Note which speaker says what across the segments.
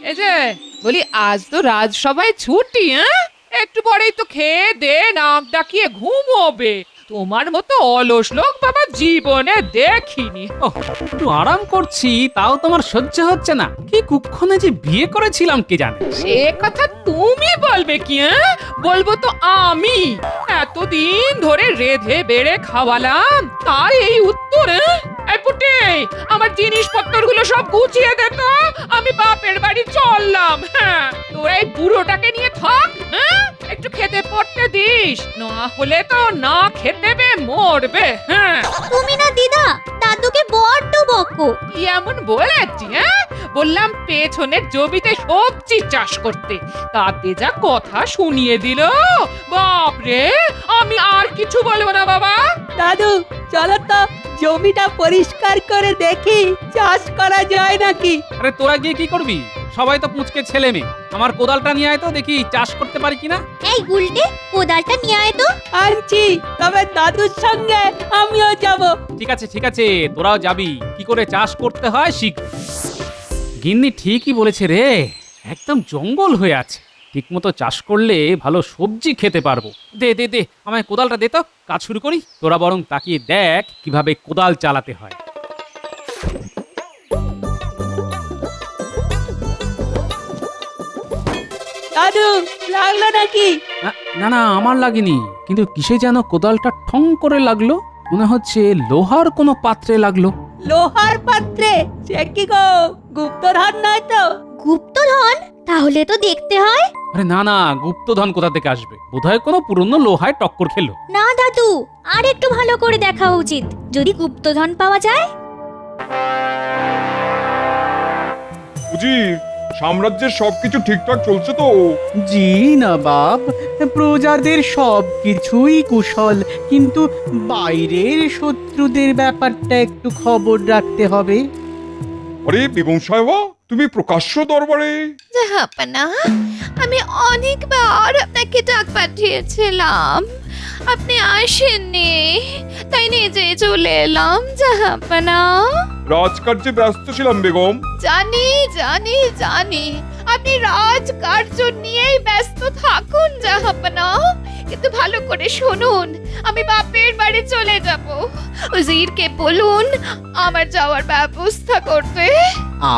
Speaker 1: এই যে বলি, আজ তো রাজসভায় ছুটি, হ্যাঁ? একটু পরেই তো খেয়ে দে নাক ডাকিয়ে ঘুমোবে। তোমার মতো অলস লোক বাবা জীবনে দেখিনি।
Speaker 2: ওহ, একটু আরাম করছি তাও তোমার সহ্য হচ্ছে না। কি কুক্ষণে যে বিয়ে করেছিলাম কে জানে।
Speaker 1: সে কথা তুমি বলবে কি, হ্যাঁ? বলবো তো আমি। এতদিন ধরে রেধে বেড়ে খাওয়ালাম, তার এই উত্তর, হ্যাঁ? এই পুটে, আমার জিনিসপত্রগুলো সব গুছিয়ে দে তো, আমি বাপের বাড়ি চললাম। হ্যাঁ, তোর এই বুড়োটাকে নিয়ে থাক, হ্যাঁ? একটু খেতে পড়তে দিস, না হলে তো না খেতে বে মরবে। হ্যাঁ,
Speaker 3: তুমি না দিদা দাদুকে বড্ড বকো।
Speaker 1: কি এমন বলেছি, হ্যাঁ? বললাম পেছনের জমিতে সবজি চাষ করতে, তাতে যা কথা শুনিয়ে দিল, বাপরে, আমি আর কিছু বলবো না বাবা।
Speaker 4: দাদু চলো তো জমিটা পরিষ্কার করে দেখি চাষ করা যায় নাকি।
Speaker 2: আরে তোরা গিয়ে কি করবি? সবাই তো পুঁচকে ছেলে মেয়ে। আমার কোদালটা নিয়ে আয় তো দেখি চাষ করতে পারি কিনা।
Speaker 3: এই গুলটে কোদালটা নিয়ে আয় তো।
Speaker 4: আনছি, তবে দাদুর সঙ্গে আমিও যাব।
Speaker 2: ঠিক আছে তোরাও যাবি, কি করে চাষ করতে হয় শিখ। গিন্নি ঠিকই বলেছে রে, একদম জঙ্গল হয়ে আছে। ঠিকমতো চাষ করলে ভালো সবজি খেতে পারবো। দে দে দে আমায় কোদালটা দে তো, কাজ শুরু করি। তোরা বরং তাকিয়ে দেখ কিভাবে কোদাল চালাতে হয়।
Speaker 4: দাদু লাগলো নাকি?
Speaker 2: না না আমার লাগেনি, কিন্তু কিসে যেন কোদালটা ঠং করে লাগলো। মনে হচ্ছে লোহার কোনো পাত্রে লাগলো।
Speaker 4: লোহার পাত্রে? সে কি গো, গুপ্তধন নয় তো?
Speaker 3: গুপ্তধন? তাহলে তো দেখতে হয়।
Speaker 2: আরে না না, গুপ্তধন কোথা থেকে আসবে? বোধহয় কোনো পুরনো লোহায় টক্কর খেলো।
Speaker 3: না দাদু, আর একটু ভালো করে দেখা উচিত, যদি গুপ্তধন পাওয়া যায়।
Speaker 5: উজির, সাম্রাজ্যের সবকিছু ঠিকঠাক চলছে তো?
Speaker 6: জি নবাব, প্রজাদের সব কিছুই কুশল, কিন্তু বাইরের শত্রুদের ব্যাপারটা একটু খবর রাখতে হবে।
Speaker 5: আরে বেগম সাহেবা, তুমি প্রকাশ্য দরবারে?
Speaker 7: জাহাপনা, আমি অনেকবার আপনাকে ডাক পাঠিয়েছিলাম, আপনি আসেননি, তাই নিজেই চলে এলাম জাহাপনা।
Speaker 5: রাজকার্যে ব্যস্ত ছিলাম বেগম।
Speaker 7: জানি জানি জানি, আপনি রাজকার্য নিয়েই ব্যস্ত থাকুন জাহাপনা, কিন্তু ভালো করে শুনুন, আমি বাপের বাড়ি চলে যাব। উজিরকে বলুন আমার যাওয়ার ব্যবস্থা করতে।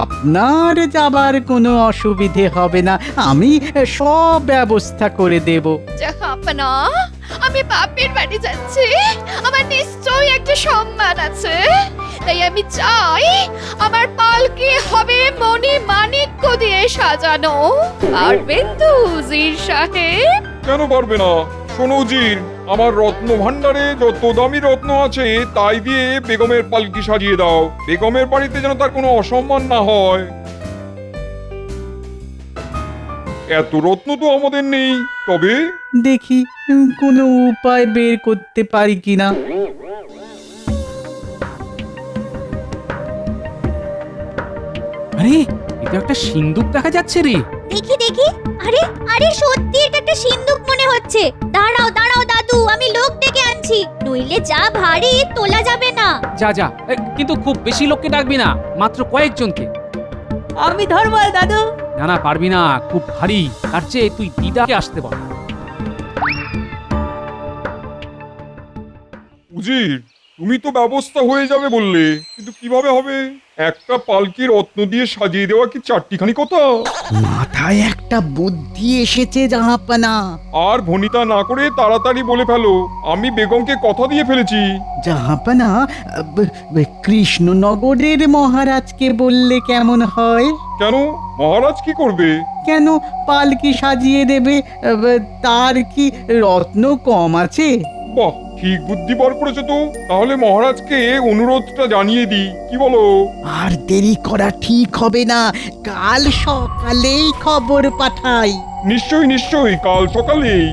Speaker 6: আপনার যাবার কোনো অসুবিধে হবে না, আমি সব ব্যবস্থা করে দেব।
Speaker 7: জাহাপনা, আমি বাপের বাড়ি যাচ্ছি, আমার নিশ্চয়ই একটা সম্মান আছে, তাই আমি চাই আমার পালকি হবে মণি মাণিক্য দিয়ে সাজানো। পারবেন তো উজির সাহেব?
Speaker 5: কেন পারবে না? শোনো উজির, আমার রত্ন ভাণ্ডারে যত দামি রত্ন আছে তাই দিয়ে বেগমের পালকি সাজিয়ে দাও। বেগমের বাড়িতে যেন তার কোনো অসম্মান না হয়। এত রত্ন তো আমাদের নেই, তবে
Speaker 6: দেখি কোনো উপায় বের করতে পারি কিনা।
Speaker 2: আরে এটা একটা সিন্দুক দেখা যাচ্ছে রে।
Speaker 3: দেখি দেখি, আরে আরে সত্যি এটা একটা সিন্দুক মনে হচ্ছে। দাঁড়াও দাঁড়াও দাদু, আমি লোক ডেকে আনছি, নইলে যা ভারী তোলা যাবে না।
Speaker 2: যা যা, কিন্তু খুব বেশি লোককে ডাকবি না, মাত্র কয়েকজনকে।
Speaker 4: আমি ধরবো দাদু।
Speaker 2: না না পারবি না, খুব ভারী। তার চেয়ে তুই দিদাকে আসতে বল।
Speaker 5: উজির, তুমি তো ব্যবস্থা হয়ে যাবে বললে, কিন্তু কিভাবে হবে? একটা পালকি রত্ন দিয়ে সাজিয়ে দেওয়া কি চারটিখানি কথা?
Speaker 6: মাথায় একটা বুদ্ধি এসেছে জাহাপানা।
Speaker 5: আর ভনিতা না করে তাড়াতাড়ি বলে ফেলো, আমি বেগমকে কথা দিয়ে ফেলেছি।
Speaker 6: জাহাপানা, কৃষ্ণনগরের মহারাজকে বললে কেমন হয়?
Speaker 5: কেন, মহারাজ কি করবে?
Speaker 6: কেন পালকি সাজিয়ে দেবে, তার কি রত্ন কম আছে?
Speaker 5: বাহ, ঠিক বুদ্ধি বার করেছো তো। তাহলে মহারাজকে অনুরোধটা জানিয়ে দিই, কি বলো?
Speaker 6: আর দেরি করা ঠিক হবে না, কাল সকালেই খবর পাঠাই।
Speaker 5: নিশ্চয়ই কাল সকালেই।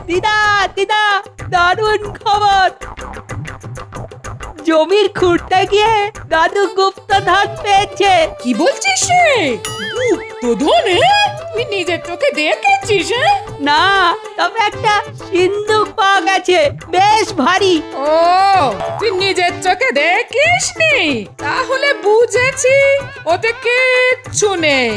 Speaker 4: দিদা দিদা, দারুণ খবর। জমির খুঁড়তে গিয়ে দাদু গুপ্তধন পেয়েছে।
Speaker 1: কি বলছিস রে? গুপ্তধন? তুই নিজের চোখে দেখেছিস? হ্যাঁ?
Speaker 4: না, তবে একটা সিন্ধুক পাওয়া গেছে, বেশ ভারী।
Speaker 1: ও, তুই নিজের চোখে দেখিসনি? তাহলে বুঝেছি ওতে কিচ্ছু নেই,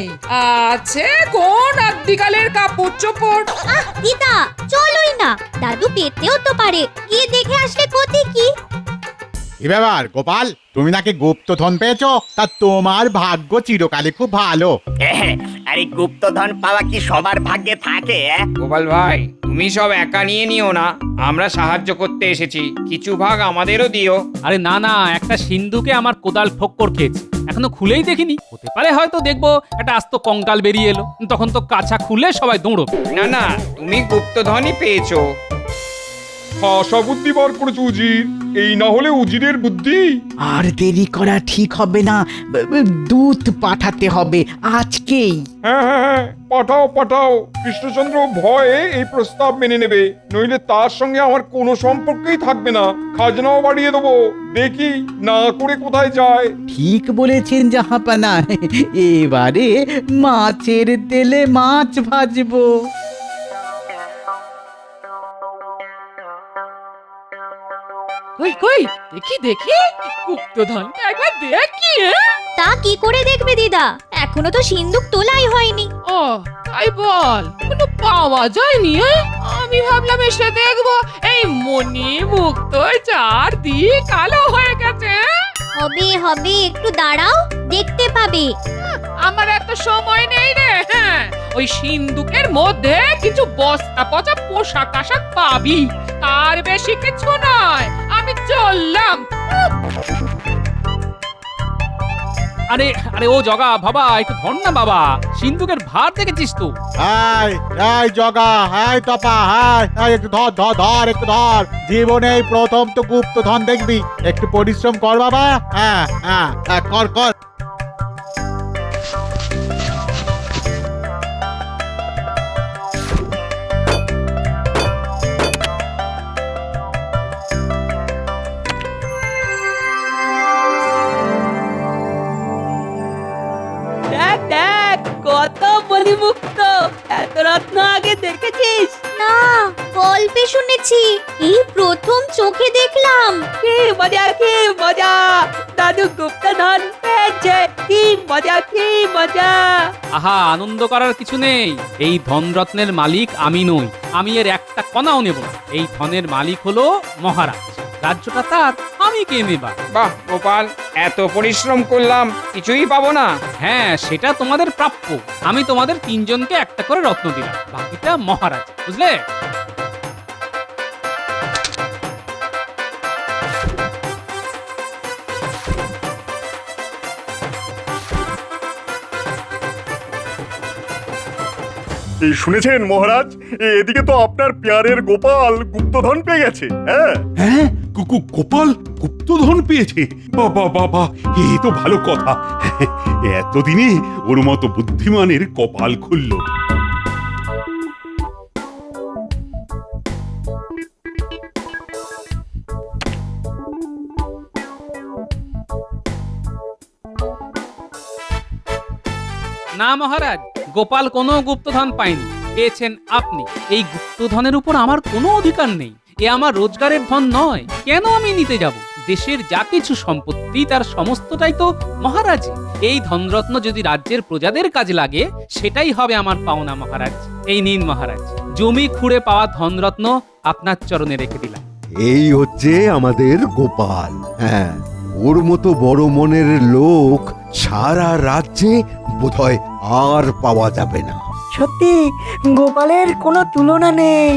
Speaker 1: আছে কোন আদিকালের কাপড় চোপড়।
Speaker 3: আহ দিদা, চলোই না, দাদু পেতেও তো পারে, গিয়ে দেখে আসলে ক্ষতি কি?
Speaker 8: কি ব্যাপার গোপাল, তুমি নাকি গুপ্তধন পেয়েছো? তা তোমার ভাগ্য চিরকালে খুব ভালো।
Speaker 9: আরে গুপ্তধন পাওয়া কি সবার ভাগ্যে থাকে?
Speaker 10: গোপাল ভাই, তুমি সব একা নিয়ে নিও না, আমরা সাহায্য করতে এসেছি, কিছু ভাগ আমাদেরও দিও।
Speaker 2: আরে না না, একটা সিন্ধুকে আমার কোদাল ঠক্কর খেয়েছে, এখনো খুলেই দেখিনি। হতে পারে হয়তো দেখবো একটা আস্ত কঙ্কাল বেরিয়ে এলো, তখন তো কাছা খুলে সবাই দৌড়বে।
Speaker 10: না না, তুমি গুপ্তধনই পেয়েছো।
Speaker 5: হাসা বুদ্ধি বার করেছে উজির, এই না হলে উজিরের বুদ্ধি।
Speaker 6: আর দেরি করা ঠিক হবে না, দূত পাঠাতে হবে আজকেই।
Speaker 5: হ্যাঁ হ্যাঁ হ্যাঁ, পাঠাও পাঠাও। কৃষ্ণচন্দ্র ভয়ে এই প্রস্তাব মেনে নেবে, নইলে তার সঙ্গে আমার কোনো সম্পর্কই থাকবে না। খাজনাও বাড়িয়ে দেবো, দেখি না করে কোথায় যায়।
Speaker 6: ঠিক বলেছেন জাহাপানা, এবারে মাছের তেলে মাছ ভাজবো।
Speaker 1: কই কই, দেখি দেখি, গুপ্তধনটা একবার দেখি।
Speaker 3: তা কি করে দেখবে দিদা, এখনো তো সিন্ধুক তোলাই হয়নি।
Speaker 1: ও তাই বল, কোনো পাওয়া যায়নি? আমি ভাবলাম এসে দেখবো এই মণি মুক্ত চারদিক কালো হয়ে গেছে।
Speaker 3: হবে হবে, একটু দাঁড়াও, দেখতে পাবে।
Speaker 1: আমার এত সময় নেই রে। হ্যাঁ, ওই সিন্ধুকের মধ্যে কিছু বস্তা পচা পোশাক আশাক পাবি, আর বেশি কিছু নয়। আমি চললাম।
Speaker 2: আরে আরে ও জগা বাবা, একটু ধর না বাবা, সিন্ধুকের ভার দেখেছিস তো?
Speaker 8: এই জগা, এই তপা, একটু ধর ধর ধর, একটু ধর। জীবনে এই প্রথম তো গুপ্তধন দেখবি, একটু পরিশ্রম কর বাবা। হ্যাঁ হ্যাঁ, কর কর।
Speaker 4: দেখ দেখ, কত মণিমুক্ত, এত রত্ন আগে দেখেছিস?
Speaker 3: না, গল্পে শুনেছি, এই প্রথম চোখে দেখলাম।
Speaker 4: কি মজা, কি মজা, দাদু গুপ্তধন পেয়েছে, কি মজা, কি মজা।
Speaker 2: আহা, আনন্দ করার কিছু নেই। এই ধনরত্নের মালিক আমি নই, আমি এর একটা কণাও নেব না। এই ধনের মালিক হলো মহারাজ, রাজ্যটা তার, আমি কে নেবা?
Speaker 10: বাহ গোপাল, এত পরিশ্রম করলাম, কিছুই পাবো না?
Speaker 2: হ্যাঁ, সেটা তোমাদের প্রাপ্য। আমি তোমাদের তিনজনকে একটা করে রত্ন দিলাম, বাকিটা মহারাজ, বুঝলে?
Speaker 11: এই শুনেছেন মহারাজ, এদিকে তো আপনার পেয়ারের গোপাল গুপ্তধন পেয়ে গেছে। হ্যাঁ
Speaker 12: হ্যাঁ, গোপাল গুপ্তধন পেয়েছে? বাবা বাবা, এই তো ভালো কথা। এতদিনে ওর মতো বুদ্ধিমানের কপাল খুলল।
Speaker 2: না মহারাজ, গোপাল কোনো গুপ্তধন পায়নি, পেয়েছেন আপনি। এই গুপ্তধনের উপর আমার কোনো অধিকার নেই, এ আমার রোজগারের ধন নয়। কেন আমি নিতে যাব? দেশের যা কিছু সম্পত্তি তার সমস্তটাই তো মহারাজ। এই ধনরত্ন যদি রাজ্যের প্রজাদের কাজে লাগে, সেটাই হবে আমার পাওনা মহারাজ। এই নিন মহারাজ, জমি খুঁড়ে পাওয়া ধনরত্ন আপনার চরণে রেখে দিলাম।
Speaker 13: এই হচ্ছে আমাদের গোপাল। হ্যাঁ, ওর মতো বড় মনের লোক সারা রাজ্যে বোধহয় আর পাওয়া যাবে না।
Speaker 4: সত্যি গোপালের কোনো তুলনা নেই,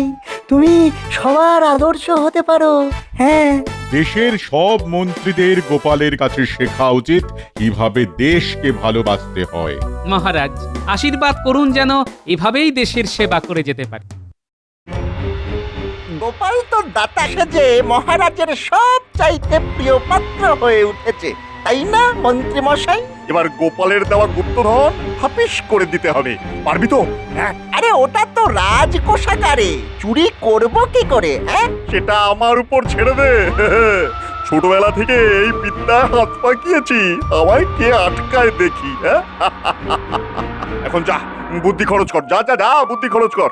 Speaker 4: তুমি সবার আদর্শ হতে পারো। হ্যাঁ,
Speaker 12: দেশের সব মন্ত্রীদের গোপালের কাছে শেখা উচিত কিভাবে দেশকে ভালোবাসতে হয়।
Speaker 2: মহারাজ, আশীর্বাদ করুন যেন এভাবেই দেশের সেবা করে যেতে পারি।
Speaker 9: গোপাল তো দাতা সেজে মহারাজের সব চাইতে প্রিয় পাত্র হয়ে উঠেছে, তাই না মন্ত্রী মশাই?
Speaker 11: এবার গোপালের দেওয়া গুপ্তধন হাপিস করে দিতে হবে, পারবি তো?
Speaker 9: আরে ওটা তো রাজকোষাগারে, চুরি করব কি করে? হ্যাঁ,
Speaker 11: সেটা আমার উপর ছেড়ে দে। ছোটবেলা থেকে এই বিদ্যায় হাত পাকিয়েছি, আমায় কে আটকায় দেখি। হ্যাঁ, এখন যা বুদ্ধি খরচ কর, যা যা যা, বুদ্ধি খরচ কর।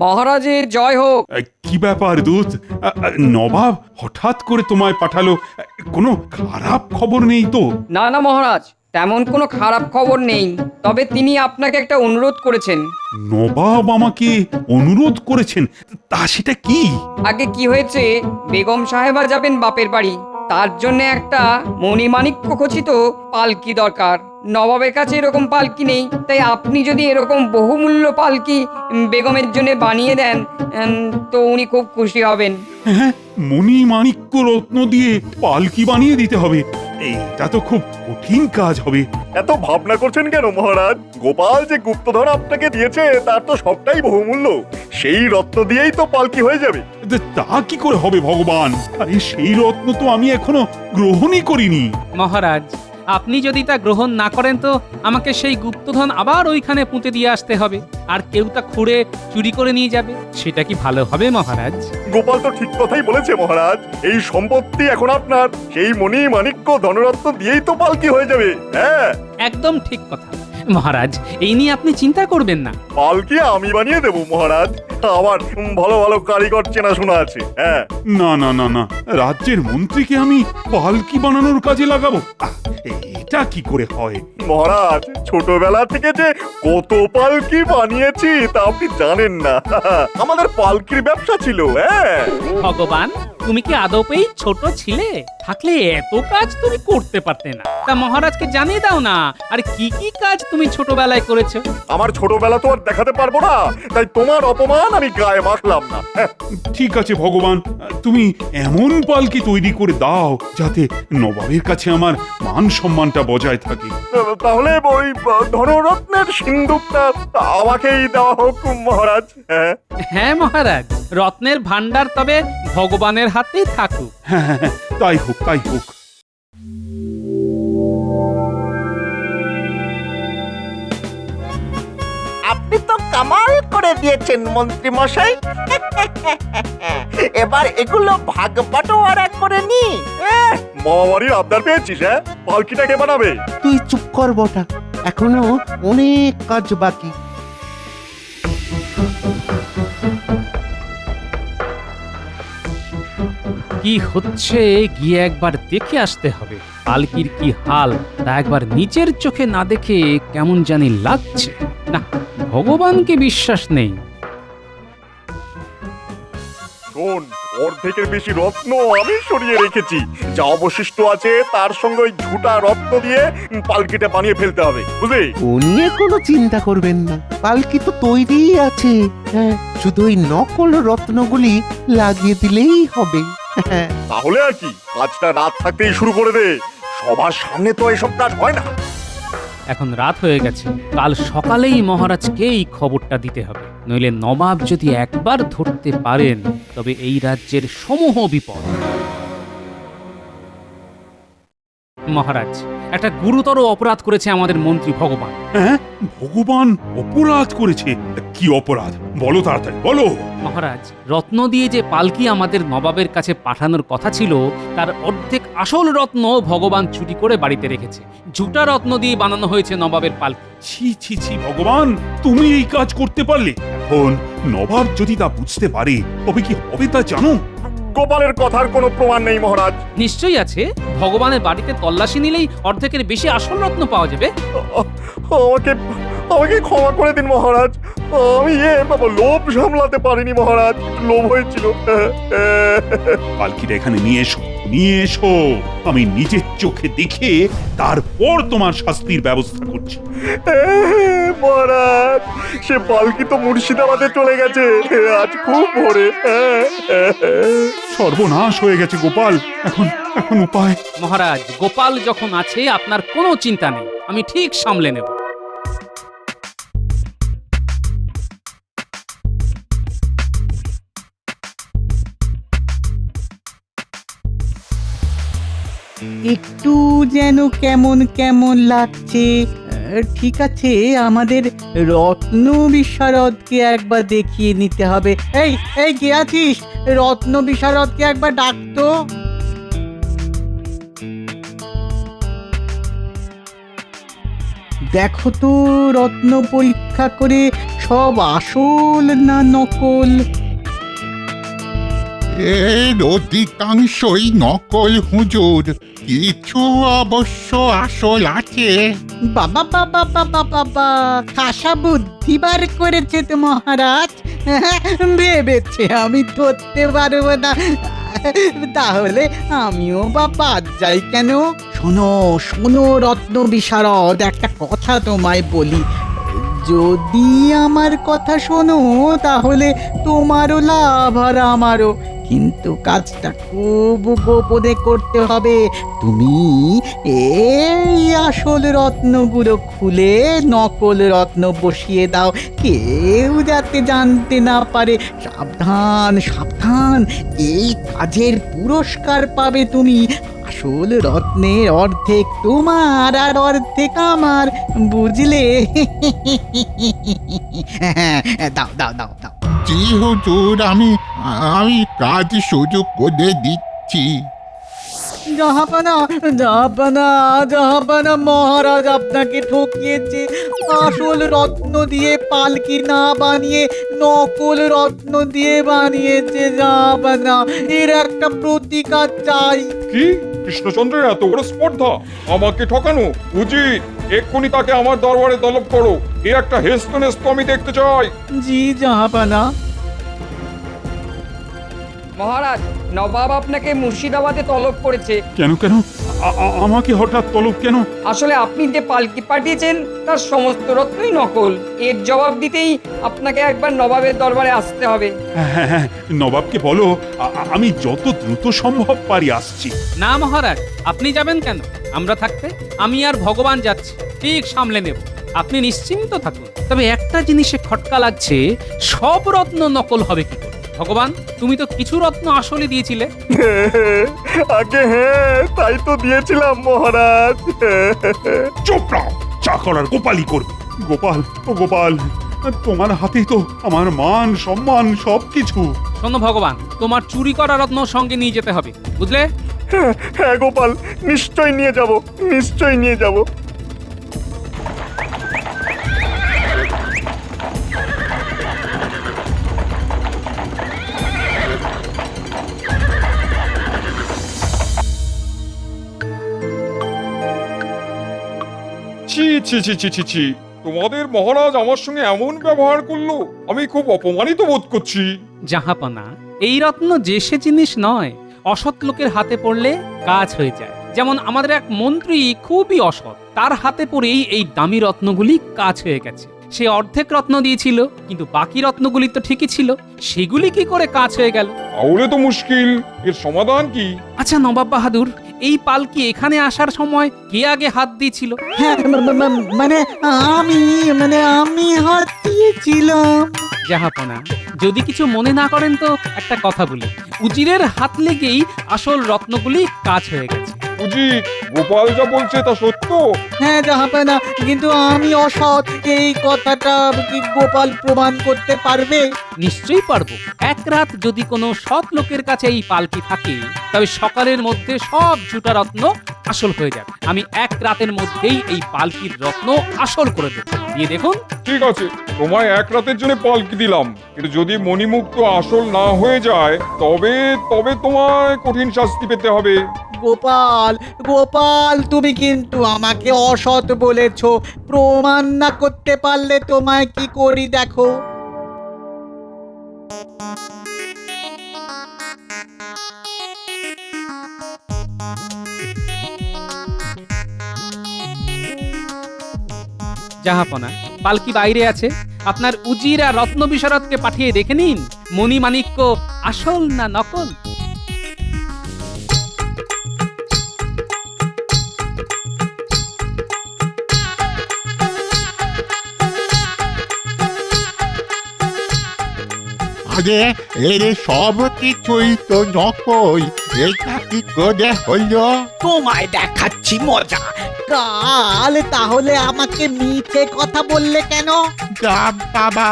Speaker 10: মহারাজের জয় হোক।
Speaker 12: কি ব্যাপার দূত? নবাব হঠাৎ করে তোমায় পাঠালো, কোনো খারাপ খবর নেই তো?
Speaker 10: না না মহারাজ, তেমন কোনো খারাপ খবর নেই, তবে তিনি আপনাকে একটা অনুরোধ করেছেন।
Speaker 12: নবাব আমাকে অনুরোধ করেছেন? তা সেটা কি?
Speaker 10: আগে কি হয়েছে, বেগম সাহেবা যাবেন বাপের বাড়ি, তার জন্য একটা মণিমাণিক্য খচিত পালকি দরকার। নবাবের কাছে এরকম পালকি নেই, তাই আপনি যদি এরকম বহুমূল্য পালকি বেগমের জন্য বানিয়ে দেন তো উনি খুব খুশি হবেন।
Speaker 12: হ্যাঁ, মণি মাণিক্য রত্ন দিয়ে পালকি বানিয়ে দিতে হবে? এইটা তো খুব কঠিন কাজ হবে।
Speaker 11: এত ভাবনা করছেন কেন মহারাজ? গোপাল যে গুপ্তধন আপনাকে দিয়েছে তার তো সবটাই বহুমূল্য, সেই রত্ন দিয়েই তো পালকি হয়ে যাবে।
Speaker 12: তা কি করে হবে ভগবান? আরে সেই রত্ন তো আমি এখনো গ্রহণই করিনি।
Speaker 2: মহারাজ, আপনি যদি তা গ্রহণ না করেন তো আমাকে সেই গুপ্তধন আবার ওইখানে পুঁতে দিয়ে আসতে হবে, আর কেউ তা খুঁড়ে চুরি করে নিয়ে যাবে। সেটা কি ভালো হবে মহারাজ?
Speaker 11: গোপাল তো ঠিক কথাই বলেছে মহারাজ, এই সম্পত্তি এখন আপনার, সেই মণি মাণিক্য ধনরত্ন দিয়েই তো পালকি হয়ে যাবে। হ্যাঁ,
Speaker 2: একদম ঠিক কথা মহারাজ, এই নিয়ে আপনি চিন্তা করবেন না।
Speaker 11: পালকি আমি বানিয়ে দেবো মহারাজ, আবার ভালো ভালো কারিগর চেনাশোনা আছে। হ্যাঁ,
Speaker 12: না না না না, রাজ্যের মন্ত্রীকে আমি পালকি বানানোর কাজে লাগাবো? এটা কি করে হয়?
Speaker 11: মহারাজ, ছোটবেলা থেকে যে কত পালকি বানিয়েছি তা আপনি জানেন না। আমাদের পালকির ব্যবসা ছিল। হ্যাঁ
Speaker 2: ভগবান, তুমি কি আদপেই ছোট ছিলে? থাকলে এত কাজ তুমি করতে পারতে না। তা মহারাজকে জানিয়ে দাও না, আর কি কি কাজ তুমি ছোটবেলায় করেছো।
Speaker 11: আমার ছোটবেলা তো আর দেখাতে পারবো না, তাই তোমার অপমান আমি গায়ে মাখলাম না।
Speaker 12: ঠিক আছে ভগবান, তুমি এমন পালকি তৈরি করে দাও যাতে নবাবের কাছে আমার মান সম্মানটা বজায় থাকে।
Speaker 11: তাহলে ওই ধনরত্নের সিন্ধুকটা আমাকেই দেওয়া হোক মহারাজ।
Speaker 2: হ্যাঁ মহারাজ, রত্নের ভান্ডার তবে ভগবানের হাতেই থাকুক।
Speaker 12: হ্যাঁ, তাই হোক তাই হোক।
Speaker 9: আপনি তো কামাল করে দিয়েছেন মন্ত্রী মশাই। এবার এগুলো ভাগ বাটোয়ারা করে নি।
Speaker 11: মামাবাড়ির আবদার পেয়েছিস? হ্যাঁ, পালকিটা কে বানাবে?
Speaker 14: তুই চুপ কর বটা, এখনো অনেক কাজ বাকি।
Speaker 2: কি হচ্ছে গিয়ে একবার দেখে আসতে হবে। পালকির কি হাল তা একবার নিচের চোখে না দেখে কেমন জানি লাগছে। না, ভগবানকে বিশ্বাস নেই।
Speaker 11: শোন, অর্ধেকের বেশি রত্ন আমি সরিয়ে রেখেছি, যা অবশিষ্ট আছে তার সঙ্গে ওই ঝুটা রত্ন দিয়ে পালকিটা বানিয়ে ফেলতে হবে, বুঝলি?
Speaker 14: ও নিয়ে কোনো চিন্তা করবেন না, পালকি তো তৈরিই আছে। হ্যাঁ, শুধু ওই নকল রত্নগুলি লাগিয়ে দিলেই হবে।
Speaker 11: তাহলে আর কি, কাজটা রাত থাকতেই শুরু করে দে, সবার সামনে তো এসব কাজ হয় না।
Speaker 2: এখন রাত হয়ে গেছে, কাল সকালেই মহারাজকে এই খবরটা দিতে হবে, নইলে নবাব যদি একবার ধরতে পারেন তবে এই রাজ্যের সমূহ বিপদ। মহারাজ, একটা গুরুতর অপরাধ করেছে আমাদের মন্ত্রী ভগবান।
Speaker 12: হ্যাঁ, ভগবান অপরাধ করেছে? কি অপরাধ বলো, তাড়াতাড়ি বলো।
Speaker 2: মহারাজ, রত্ন দিয়ে যে পালকি আমাদের নবাবের কাছে পাঠানোর কথা ছিল তার অর্ধেক আসল রত্ন ভগবান চুরি করে বাড়িতে রেখেছে। ঝুটা রত্ন দিয়ে বানানো হয়েছে নবাবের পালকি।
Speaker 12: ছি ছি ছি ভগবান, তুমি এই কাজ করতে পারলে? এখন নবাব যদি তা বুঝতে পারে তবে কি হবে তা জানো?
Speaker 11: গোপালের কথার কোনো প্রমাণ নেই মহারাজ।
Speaker 2: নিশ্চয়ই আছে, ভগবানের বাড়িতে তল্লাশি নিলেই অর্ধেকের বেশি আসল রত্ন পাওয়া যাবে।
Speaker 11: আমাকে আমাকে ক্ষমা করে দিন মহারাজ, আমি লোভ সামলাতে পারিনি মহারাজ, লোভ হয়েছিল।
Speaker 12: পালকিটা এখানে নিয়ে এসো, নিয়ে এসো, আমি নিজের চোখে দেখে তারপর তোমার শাস্তির ব্যবস্থা করছি।
Speaker 11: মহারাজ, সে পালকি তো মুর্শিদাবাদে চলে গেছে আজ খুব ভোরে।
Speaker 12: সর্বনাশ হয়ে গেছে গোপাল, এখন এখন উপায়?
Speaker 2: মহারাজ, গোপাল যখন আছে আপনার কোনো চিন্তা নেই, আমি ঠিক সামলে নেব।
Speaker 6: একটু যেন কেমন কেমন লাগছে। ঠিক আছে, আমাদের রত্ন বিশারদকে একবার দেখিয়ে নিতে হবে। এই এই কে আছিস? রত্ন বিশারদকে একবার ডাকতো। দেখো তো রত্ন পরীক্ষা করে সব আসল না নকল।
Speaker 8: এর অধিকাংশই নকল হুজুর, কিছু অবশ্য আসল আছে।
Speaker 6: বাবা বাবা বাবা বাবা, খাসা বুদ্ধি বার করেছে তো মহারাজ। ভেবেছে আমি ধরতে পারবো না, তাহলে আমিও বা বাদ যাই কেন? শোনো শোনো রত্ন বিশারদ, একটা কথা তোমায় বলি, যদি আমার কথা শোনো তাহলে তোমারও লাভ আর আমারও, কিন্তু কাজটা খুব গোপনে করতে হবে। তুমি এই আসল রত্নগুলো খুলে নকল রত্ন বসিয়ে দাও, কেউ যাতে জানতে না পারে। সাবধান সাবধান, এই কাজের পুরস্কার পাবে তুমি। আসল রত্নের অর্ধেক তোমার আর অর্ধেক আমার, বুঝলে? দাও দাও দাও দাও।
Speaker 8: জি হুজুর, আমি কাজ সুযোগ করে দিচ্ছি।
Speaker 6: জাহাপানা জাহাপানা জাহাপানা, মহারাজ আপনাকে ঠকিয়েছে। আসল রত্ন দিয়ে পালকি না বানিয়ে নকল রত্ন দিয়ে বানিয়েছে জাহাপানা। এর একটা প্রতিকার চাই।
Speaker 5: কি কৃষ্ণচন্দ্রের এত বড় স্পর্ধা, আমাকে ঠকানো উচিত। এক্ষুনি তাকে আমার দরবারে তলব করো। এ একটা হেস্তনেস্ত আমি দেখতে চাই।
Speaker 6: জি জাহাপানা।
Speaker 10: মহারাজ, নবাব আপনাকে মুর্শিদাবাদে তলব করেছে।
Speaker 12: কেন কেন আমাকে হঠাৎ তলব কেন?
Speaker 10: আসলে আপনি যে পালকি পাঠিয়েছেন তার সমস্ত রত্নই নকল। এর জবাব দিতেই আপনাকে একবার নবাবের দরবারে আসতে হবে।
Speaker 12: হ্যাঁ হ্যাঁ, নবাবকে বলো আমি যত দ্রুত সম্ভব পারি আসছি।
Speaker 2: না মহারাজ, আপনি যাবেন কেন? আমরা থাকতে আমি আর ভগবান যাচ্ছি, ঠিক সামলে নেব। আপনি নিশ্চিন্ত থাকুন। তবে একটা জিনিসে খটকা লাগছে, সব রত্ন নকল হবে কি করে? ভগবান, তুমি তো কিছু রত্ন আসলে দিয়েছিলে।
Speaker 11: আগে হ্যাঁ, তাই তো দিয়েছিলাম মহারাজ।
Speaker 12: চুপ রাও, চা করার গোপালই করবে। গোপাল, ও গোপাল, তোমার হাতেই তো আমার মান সম্মান সবকিছু।
Speaker 2: শোনো ভগবান, তোমার চুরি করা রত্ন সঙ্গে নিয়ে যেতে হবে, বুঝলে?
Speaker 11: হ্যাঁ গোপাল, নিশ্চয় নিয়ে যাব, নিশ্চয় নিয়ে যাব।
Speaker 5: ছি ছি ছি ছি ছি ছি, তোমাদের মহারাজ আমার সঙ্গে এমন ব্যবহার করলো, আমি খুব অপমানিত বোধ করছি।
Speaker 2: জাহাপনা, এই রত্ন যে সে জিনিস নয়, অসৎ লোকের হাতে পড়লে কাজ হয়ে যায়। যেমন আমাদের এক মন্ত্রী খুবই অসৎ, তার হাতে পড়েই এই দামি রত্নগুলি কাজ হয়ে গেছে। সে অর্ধেক রত্ন দিয়েছিল, কিন্তু বাকি রত্নগুলি তো ঠিকই ছিল, সেগুলি কি করে কাজ হয়ে গেল?
Speaker 5: তাহলে তো মুশকিল, এর সমাধান কি?
Speaker 2: আচ্ছা নবাব বাহাদুর, এই পালকি এখানে আসার সময় কে আগে হাত দিয়েছিল?
Speaker 6: হ্যাঁ আমি হাত দিয়েছিলাম।
Speaker 2: জাহাপনা, যদি কিছু মনে না করেন তো একটা কথা বলি। উজিরের হাত লেগেই আসল রত্নগুলি কাজ হয়ে গেছে।
Speaker 5: উজির, গোপাল যা বলছে তা সত্য?
Speaker 6: হ্যাঁ জাহাপানা, কিন্তু আমি অসৎ, এই কথাটা কি গোপাল প্রমাণ করতে পারবে?
Speaker 2: নিশ্চয়ই পারবো। এক রাত যদি কোনো সৎ লোকের কাছে এই পালকি থাকে, তবে সকালের মধ্যে সব ঝুটা রত্ন আসল হয়ে যাবে। আমি এক রাতের মধ্যেই এই পালকির রত্ন আসল করে দেবো, দিয়ে দেখুন।
Speaker 5: ঠিক আছে, তোমায় এক রাতের জন্য পালকি দিলাম, কিন্তু যদি মণিমুক্ত আসল না হয়ে যায় তবে তবে তোমায় কঠিন শাস্তি পেতে হবে।
Speaker 6: গোপাল গোপাল, তুমি কিন্তু আমাকে অসৎ বলেছো, প্রমাণ না করতে পারলে তোমায় কি করি দেখো।
Speaker 2: জাহাপনা, পালকি বাইরে আছে, আপনার উজির আর রত্ন বিশারদকে পাঠিয়ে দেখে নিন মণিমাণিক্য আসল না নকল।
Speaker 8: আরে এর সব কিছুই তো নকল, এটা কি করে হলো?
Speaker 6: তোমায় দেখাচ্ছি মজা। কাল তাহলে আমাকে মিথ্যে কথা বললে কেন?
Speaker 8: যা বাবা,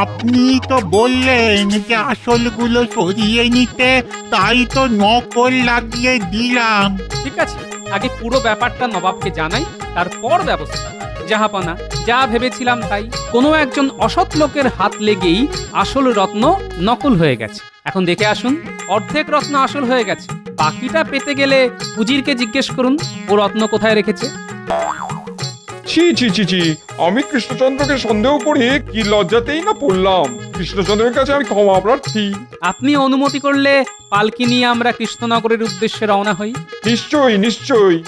Speaker 8: আপনি তো বললেন যে আসলগুলো সরিয়ে নিতে, তাই তো নকল লাগিয়ে দিলাম।
Speaker 2: ঠিক আছে, আগে পুরো ব্যাপারটা নবাবকে জানাই, তারপর ব্যবস্থা। জাহাপানা, যা ভেবেছিলাম তাই। কোনো একজন অসৎ লোকের হাত লেগেই আসল রত্ন নকল হয়ে গেছে। এখন দেখে আসুন, অর্ধেক রত্ন আসল হয়ে গেছে, বাকিটা পেতে গেলে উজিরকে জিজ্ঞেস করুন ও রত্ন কোথায় রেখেছে।
Speaker 5: ছি ছি ছি ছি, আমি কৃষ্ণচন্দ্রকে সন্দেহ করে কি লজ্জাতেই না পড়লাম। কৃষ্ণচন্দ্রের কাছে আমি ক্ষমা প্রার্থী।
Speaker 2: আপনি অনুমতি করলে পালকি নিয়ে আমরা কৃষ্ণনগরের উদ্দেশ্যে রওনা হই।
Speaker 5: নিশ্চয়ই নিশ্চয়ই।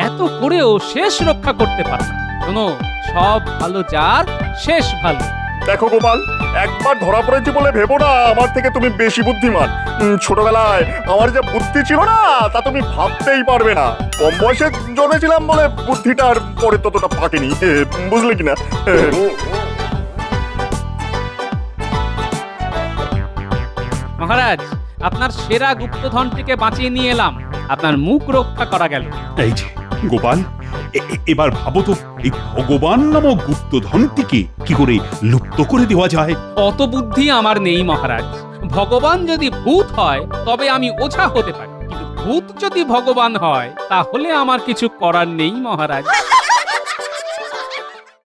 Speaker 2: এত করেও শেষ রক্ষা করতে পারে না। শোনো, সব ভালো যার শেষ ভালো।
Speaker 11: দেখো গোপাল, একবার ধরা পড়েছি বলে ভেবো না আমার থেকে তুমি বেশি বুদ্ধিমান। ছোটবেলায় আমার যে বুদ্ধি ছিল না তা তুমি ভাবতেই পারবে না। কম বয়সে জন্মেছিলাম বলে বুদ্ধিটা আর পরে ততটা পাকেনি, বুঝলে কিনা?
Speaker 2: মহারাজ, আপনার সেরা গুপ্তধনটিকে বাঁচিয়ে নিয়ে এলাম, আপনার মুখ রক্ষা করা গেল।
Speaker 12: এই যে গোপাল, এবার ভাবো তো, এই ভগবান নামক গুপ্তধনটিকে কি করে লুপ্ত করে দেওয়া যায়?
Speaker 2: অত বুদ্ধি আমার নেই মহারাজ। ভগবান যদি ভূত হয় তবে আমি ওঝা হতে পারি, কিন্তু ভূত যদি ভগবান হয় তাহলে আমার কিছু করার নেই মহারাজ।